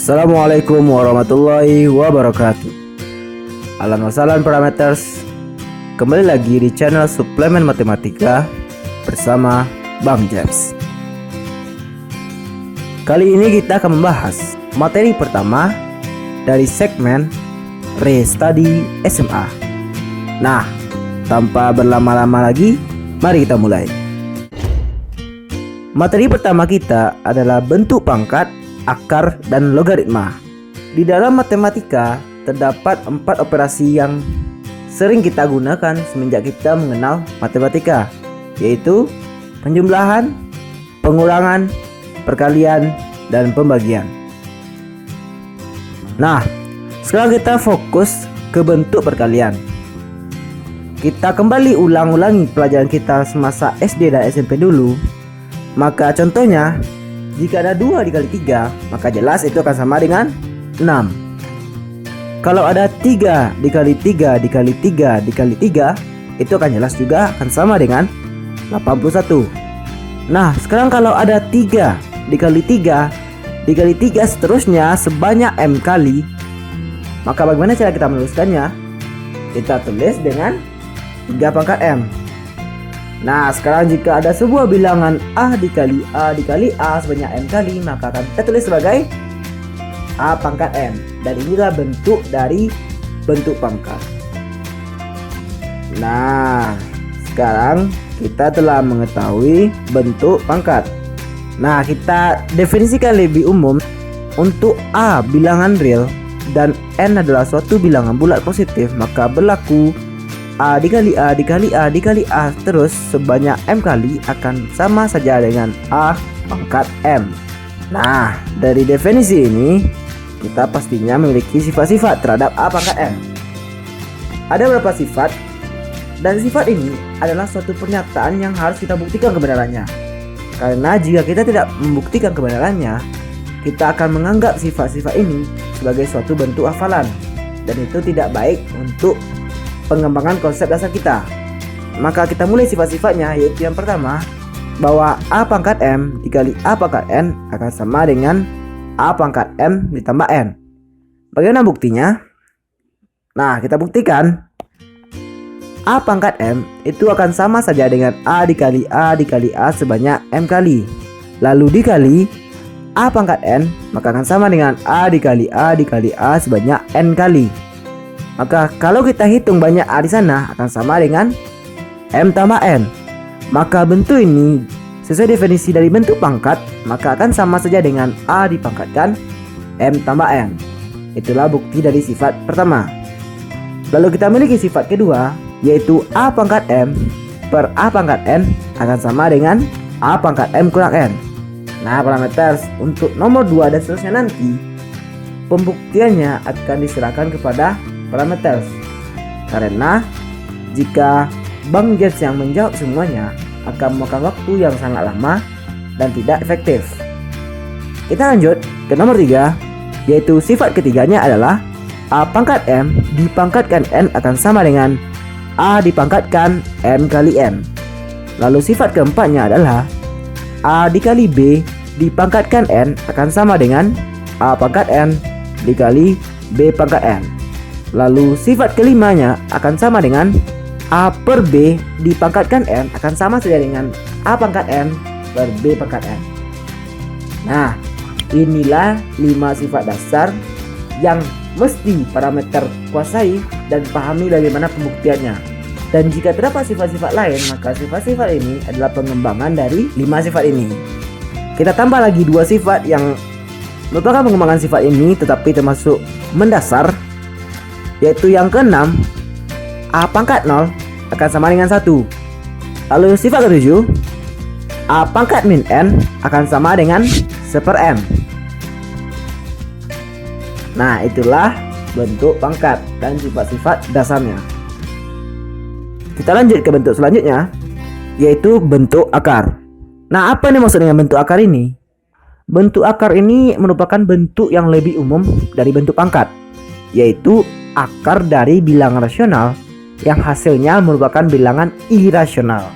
Assalamualaikum warahmatullahi wabarakatuh. Ahlan wa sahlan parameters. Kembali lagi di channel Suplemen Matematika bersama Bang James. Kali ini kita akan membahas materi pertama dari segmen Re-Study SMA. Nah, tanpa berlama-lama lagi, mari kita mulai. Materi pertama kita adalah bentuk pangkat, akar, dan logaritma. Di dalam matematika terdapat 4 operasi yang sering kita gunakan semenjak kita mengenal matematika, yaitu penjumlahan, pengurangan, perkalian, dan pembagian. Nah, sekarang kita fokus ke bentuk perkalian. Kita kembali ulang-ulangi pelajaran kita semasa SD dan SMP dulu. Maka contohnya, jika ada 2 dikali 3, maka jelas itu akan sama dengan 6. Kalau ada 3 dikali 3 dikali 3 dikali 3, itu akan jelas juga akan sama dengan 81. Nah, sekarang kalau ada 3 dikali 3 dikali 3 seterusnya sebanyak M kali, maka bagaimana cara kita menuliskannya? Kita tulis dengan 3 pangkat M. Nah, sekarang jika ada sebuah bilangan A dikali A dikali A sebanyak M kali, maka akan kita tulis sebagai A pangkat M. Dan inilah bentuk dari bentuk pangkat. Nah, sekarang kita telah mengetahui bentuk pangkat. Nah, kita definisikan lebih umum. Untuk A bilangan real dan N adalah suatu bilangan bulat positif, maka berlaku A dikali A dikali A dikali A terus sebanyak M kali akan sama saja dengan A pangkat M. Nah, dari definisi ini kita pastinya memiliki sifat-sifat terhadap A pangkat M. Ada beberapa sifat, dan sifat ini adalah suatu pernyataan yang harus kita buktikan kebenarannya. Karena jika kita tidak membuktikan kebenarannya, kita akan menganggap sifat-sifat ini sebagai suatu bentuk hafalan, dan itu tidak baik untuk pengembangan konsep dasar kita. Maka kita mulai sifat-sifatnya, yaitu yang pertama, bahwa A pangkat M dikali A pangkat N akan sama dengan A pangkat M ditambah N. Bagaimana buktinya? Nah, kita buktikan A pangkat M itu akan sama saja dengan A dikali A dikali A sebanyak M kali. Lalu dikali A pangkat N, maka akan sama dengan A dikali A dikali A sebanyak N kali. Maka kalau kita hitung banyak A di sana akan sama dengan M tambah N. Maka bentuk ini sesuai definisi dari bentuk pangkat, maka akan sama saja dengan A dipangkatkan M tambah N. Itulah bukti dari sifat pertama. Lalu kita memiliki sifat kedua, yaitu A pangkat M per A pangkat N akan sama dengan A pangkat M kurang N. Nah, parameters untuk nomor 2 dan seterusnya nanti pembuktiannya akan diserahkan kepada parameters. Karena jika Bang James yang menjawab semuanya akan memakan waktu yang sangat lama dan tidak efektif. Kita lanjut ke nomor 3, yaitu sifat ketiganya adalah A pangkat M dipangkatkan N akan sama dengan A dipangkatkan M kali M. Lalu sifat keempatnya adalah A dikali B dipangkatkan N akan sama dengan A pangkat N dikali B pangkat N. Lalu sifat kelimanya akan sama dengan A per B dipangkatkan N akan sama saja dengan A pangkat N per B pangkat N. Nah, inilah 5 sifat dasar yang mesti parameter kuasai dan pahami bagaimana pembuktiannya. Dan jika terdapat sifat-sifat lain, maka sifat-sifat ini adalah pengembangan dari 5 sifat ini. Kita tambah lagi 2 sifat yang merupakan pengembangan sifat ini tetapi termasuk mendasar, yaitu yang keenam, A pangkat 0 akan sama dengan 1. Lalu sifat ketujuh, A pangkat min N akan sama dengan 1 per M. Nah, itulah bentuk pangkat dan sifat-sifat dasarnya. Kita lanjut ke bentuk selanjutnya, yaitu bentuk akar. Nah, apa nih maksud dengan bentuk akar ini? Bentuk akar ini merupakan bentuk yang lebih umum dari bentuk pangkat, yaitu akar dari bilangan rasional yang hasilnya merupakan bilangan irasional.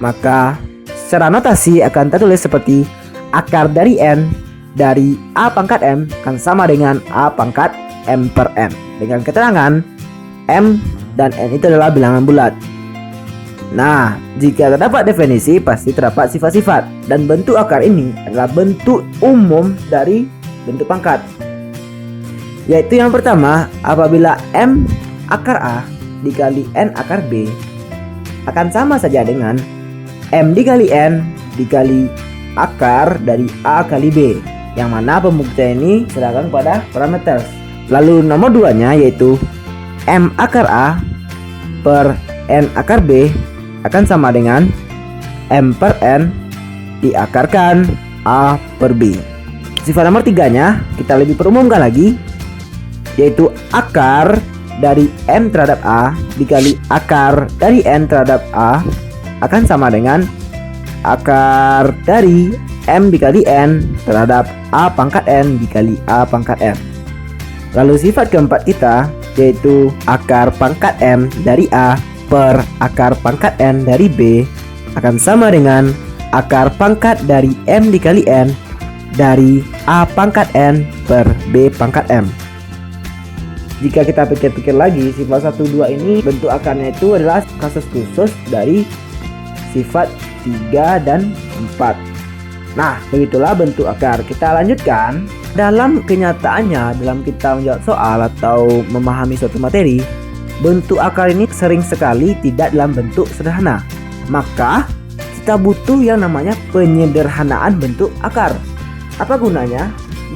Maka secara notasi akan tertulis seperti akar dari N dari A pangkat M akan sama dengan A pangkat M per N. Dengan keterangan M dan N itu adalah bilangan bulat. Nah, jika terdapat definisi pasti terdapat sifat-sifat, dan bentuk akar ini adalah bentuk umum dari bentuk pangkat. Yaitu yang pertama, apabila M akar A dikali N akar B akan sama saja dengan M dikali N dikali akar dari A kali B, yang mana pembuktian ini serahkan pada parameter. Lalu nomor 2-nya yaitu M akar A per N akar B akan sama dengan M per N diakarkan A per B. Sifat nomor 3-nya kita lebih perumumkan lagi, yaitu akar dari M terhadap A dikali akar dari N terhadap A akan sama dengan akar dari M dikali N terhadap A pangkat N dikali A pangkat M. Lalu sifat keempat kita yaitu akar pangkat M dari A per akar pangkat N dari B akan sama dengan akar pangkat dari M dikali N dari A pangkat N per B pangkat M. Jika kita pikir-pikir lagi, sifat 1, 2 ini bentuk akarnya itu adalah kasus khusus dari sifat 3 dan 4. Nah, begitulah bentuk akar. Kita lanjutkan. Dalam kenyataannya, dalam kita menjawab soal atau memahami suatu materi, bentuk akar ini sering sekali tidak dalam bentuk sederhana. Maka kita butuh yang namanya penyederhanaan bentuk akar. Apa gunanya?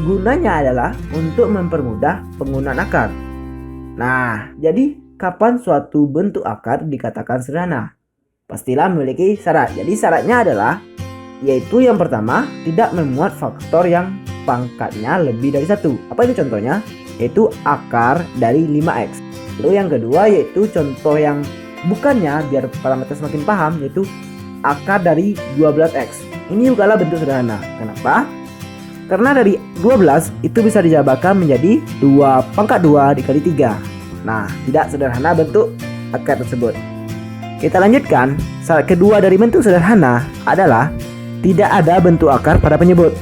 Gunanya adalah untuk mempermudah penggunaan akar. Nah, jadi kapan suatu bentuk akar dikatakan sederhana? Pastilah memiliki syarat. Jadi syaratnya adalah yaitu yang pertama, tidak memuat faktor yang pangkatnya lebih dari 1. Apa itu contohnya? Yaitu akar dari 5x. Lalu yang kedua yaitu contoh yang bukannya, biar parameter semakin paham, yaitu akar dari 12x. Ini bukanlah bentuk sederhana. Kenapa? Karena dari 12 itu bisa dijabarkan menjadi 2 pangkat 2 dikali 3. Nah, tidak sederhana bentuk akar tersebut. Kita lanjutkan. Syarat kedua dari bentuk sederhana adalah tidak ada bentuk akar pada penyebut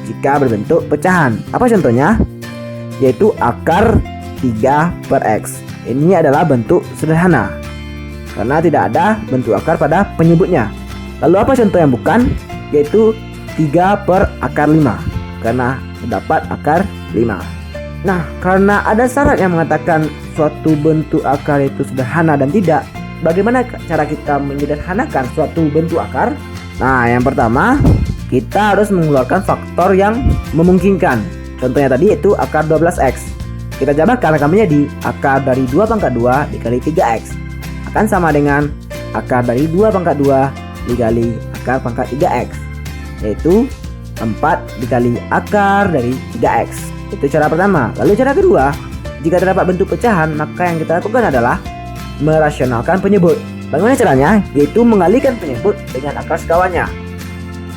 jika berbentuk pecahan. Apa contohnya? Yaitu akar 3 per X. Ini adalah bentuk sederhana karena tidak ada bentuk akar pada penyebutnya. Lalu apa contoh yang bukan? Yaitu 3 per akar 5 karena terdapat akar 5. Nah, karena ada syarat yang mengatakan suatu bentuk akar itu sederhana dan tidak, bagaimana cara kita menyederhanakan suatu bentuk akar? Nah, yang pertama, kita harus mengeluarkan faktor yang memungkinkan. Contohnya tadi yaitu akar 12x. Kita jabarkan akan menjadi akar dari 2 pangkat 2 dikali 3x akan sama dengan akar dari 2 pangkat 2 dikali akar pangkat 3x, yaitu 4 dikali akar dari 3x. Itu cara pertama. Lalu cara kedua, jika terdapat bentuk pecahan, maka yang kita lakukan adalah merasionalkan penyebut. Bagaimana caranya? Yaitu mengalihkan penyebut dengan akar sekawannya.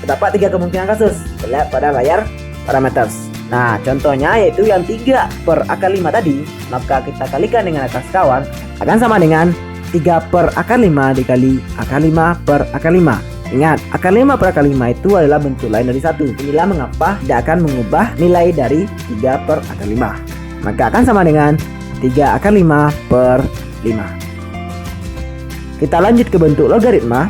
Terdapat 3 kemungkinan kasus. Lihat pada layar parameters. Nah, contohnya yaitu yang 3 per akar 5 tadi, maka kita kalikan dengan akar sekawan akan sama dengan 3 per akar 5 dikali akar 5 per akar 5. Ingat, akar 5 per akar 5 itu adalah bentuk lain dari 1. Inilah mengapa tidak akan mengubah nilai dari 3 per akar 5. Maka akan sama dengan 3 akar 5 per 5. Kita lanjut ke bentuk logaritma.